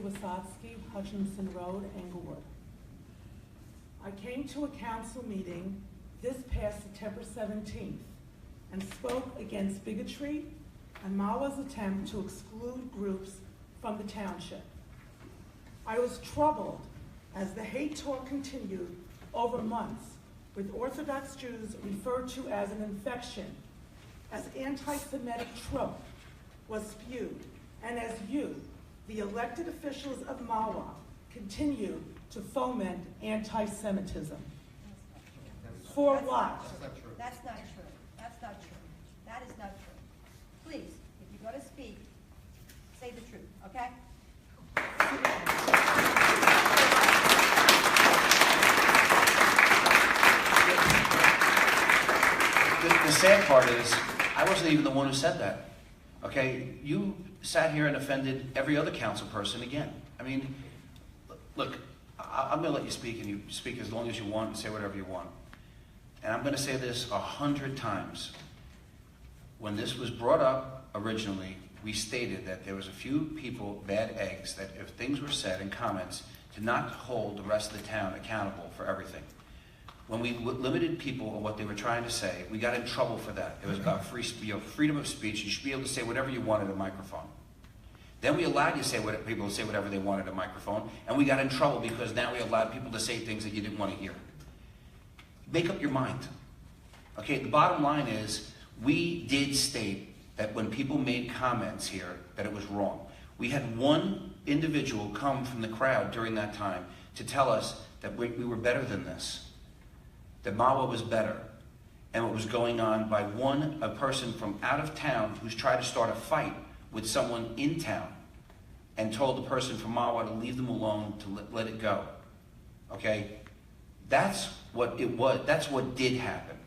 Wisotsky, Hutchinson Road, Englewood. I came to a council meeting this past September 17th and spoke against bigotry and Mahwah's attempt to exclude groups from the township. I was troubled as the hate talk continued over months, with Orthodox Jews referred to as an infection, as anti-Semitic trope was spewed, and as you, the elected officials of Mahwah, continue to foment anti-Semitism. For what? That's not true. That's not true. That is not true. Please, if you're going to speak, say the truth, okay? The sad part is, I wasn't even the one who said that. Okay, you sat here and offended every other council person again. I mean, look, I'm going to let you speak, and you speak as long as you want and say whatever you want. And I'm going to say this 100 times. When this was brought up originally, we stated that there was a few people, bad eggs, that if things were said in comments, to not hold the rest of the town accountable for everything. When we limited people on what they were trying to say, we got in trouble for that. It was about freedom of speech. You should be able to say whatever you want at a microphone. Then we allowed you to say people to say whatever they wanted at a microphone, and we got in trouble because now we allowed people to say things that you didn't want to hear. Make up your mind. Okay, the bottom line is, we did state that when people made comments here, that it was wrong. We had one individual come from the crowd during that time to tell us that we were better than this, that Mahwah was better, and what was going on by a person from out of town who's tried to start a fight with someone in town and told the person from Mahwah to leave them alone, to let it go. Okay? That's what it was. That's what did happen.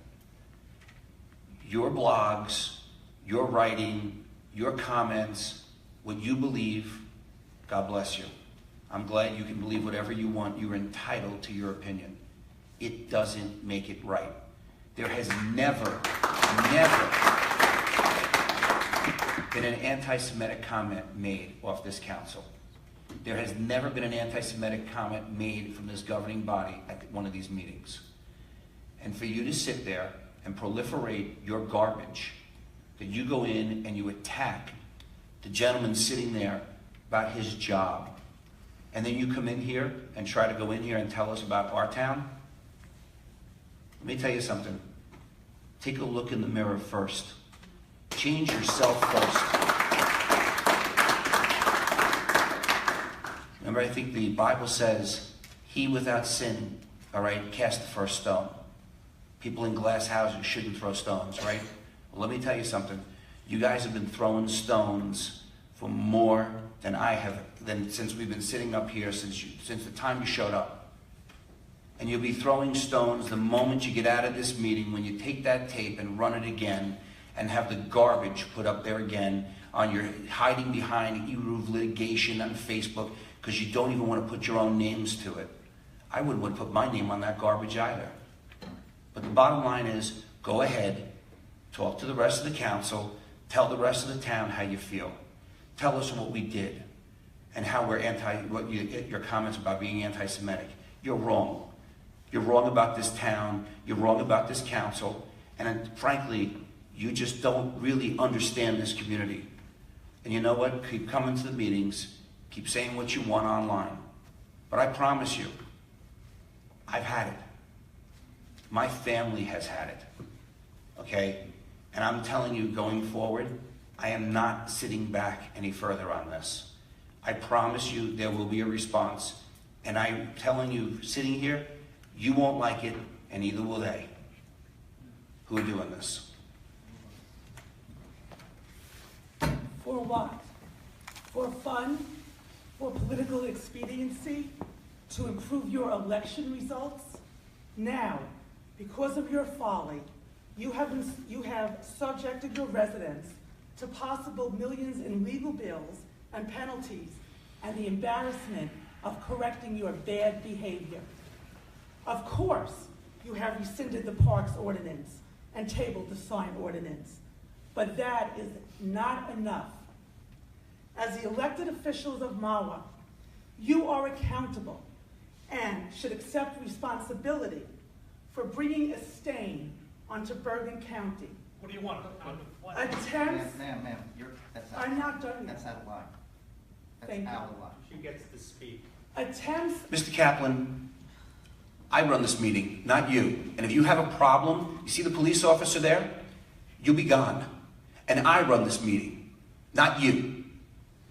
Your blogs, your writing, your comments, what you believe, God bless you. I'm glad you can believe whatever you want. You're entitled to your opinion. It doesn't make it right. There has never been an anti-Semitic comment made off this council. There has never been an anti-Semitic comment made from this governing body at one of these meetings. And for you to sit there and proliferate your garbage, that you go in and you attack the gentleman sitting there about his job, and then you come in here and try to go in here and tell us about our town. Let me tell you something. Take a look in the mirror first. Change yourself first. Remember, I think the Bible says, he without sin, all right, cast the first stone. People in glass houses shouldn't throw stones, right? Well, let me tell you something. You guys have been throwing stones for more than I have, since we've been sitting up here, since the time you showed up. And you'll be throwing stones the moment you get out of this meeting, when you take that tape and run it again and have the garbage put up there again on your hiding behind Eruv litigation on Facebook because you don't even want to put your own names to it. I wouldn't want to put my name on that garbage either. But the bottom line is, go ahead, talk to the rest of the council, tell the rest of the town how you feel. Tell us what we did and how we're your comments about being anti-Semitic. You're wrong. You're wrong about this town. You're wrong about this council. And frankly, you just don't really understand this community. And you know what? Keep coming to the meetings. Keep saying what you want online. But I promise you, I've had it. My family has had it. Okay? And I'm telling you, going forward, I am not sitting back any further on this. I promise you there will be a response. And I'm telling you, sitting here, you won't like it, and neither will they, who are doing this. For what? For fun? For political expediency? To improve your election results? Now, because of your folly, you have subjected your residents to possible millions in legal bills and penalties and the embarrassment of correcting your bad behavior. Of course, you have rescinded the parks ordinance and tabled the sign ordinance, but that is not enough. As the elected officials of Mahwah, You are accountable and should accept responsibility for bringing a stain onto Bergen County. What do you want? Attempts, Ma'am, that's out. I'm not done That's yet. out of line. Thank That's you. out of line. She gets to speak. Attempts, Mr. Kaplan, I run this meeting, not you. And if you have a problem, you see the police officer there? You'll be gone. And I run this meeting, not you.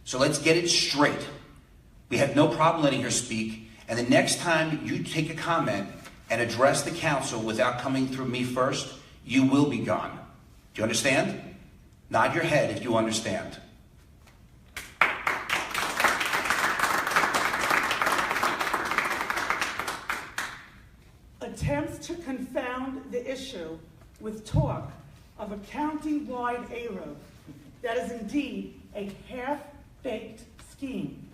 So let's get it straight. We have no problem letting her speak. And the next time you take a comment and address the council without coming through me first, you will be gone. Do you understand? Nod your head if you understand. attempts to confound the issue with talk of a county-wide Eruv that is indeed a half-baked scheme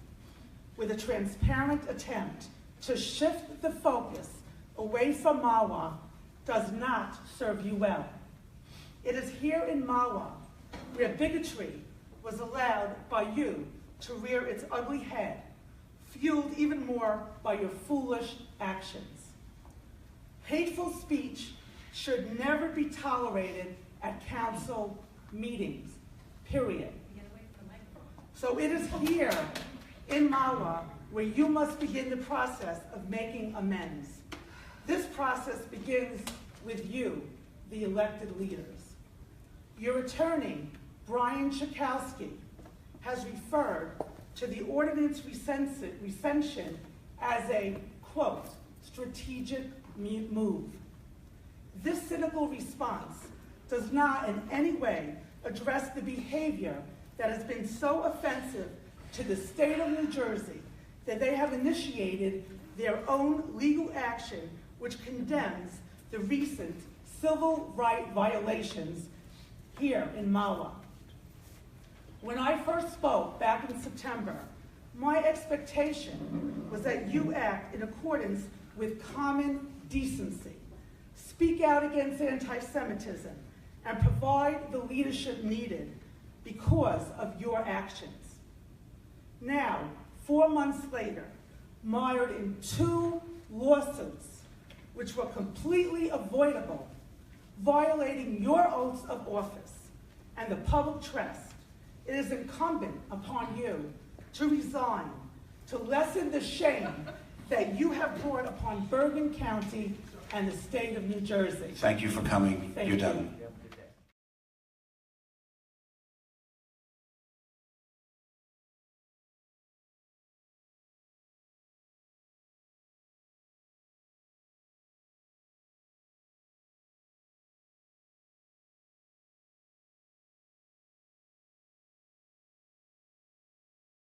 with a transparent attempt to shift the focus away from Mahwah does not serve you well. It is here in Mahwah where bigotry was allowed by you to rear its ugly head, fueled even more by your foolish actions. Hateful speech should never be tolerated at council meetings, period. So it is here in Mahwah where you must begin the process of making amends. This process begins with you, the elected leaders. Your attorney, Brian Chakowski, has referred to the ordinance recension as a, quote, strategic move. This cynical response does not in any way address the behavior that has been so offensive to the state of New Jersey that they have initiated their own legal action which condemns the recent civil rights violations here in Mahwah. When I first spoke back in September, my expectation was that you act in accordance with common decency, speak out against anti-Semitism, and provide the leadership needed because of your actions. Now, 4 months later, mired in 2 lawsuits, which were completely avoidable, violating your oaths of office and the public trust, it is incumbent upon you to resign, to lessen the shame that you have brought upon Bergen County and the state of New Jersey. Thank you for coming. Thank You're you. done.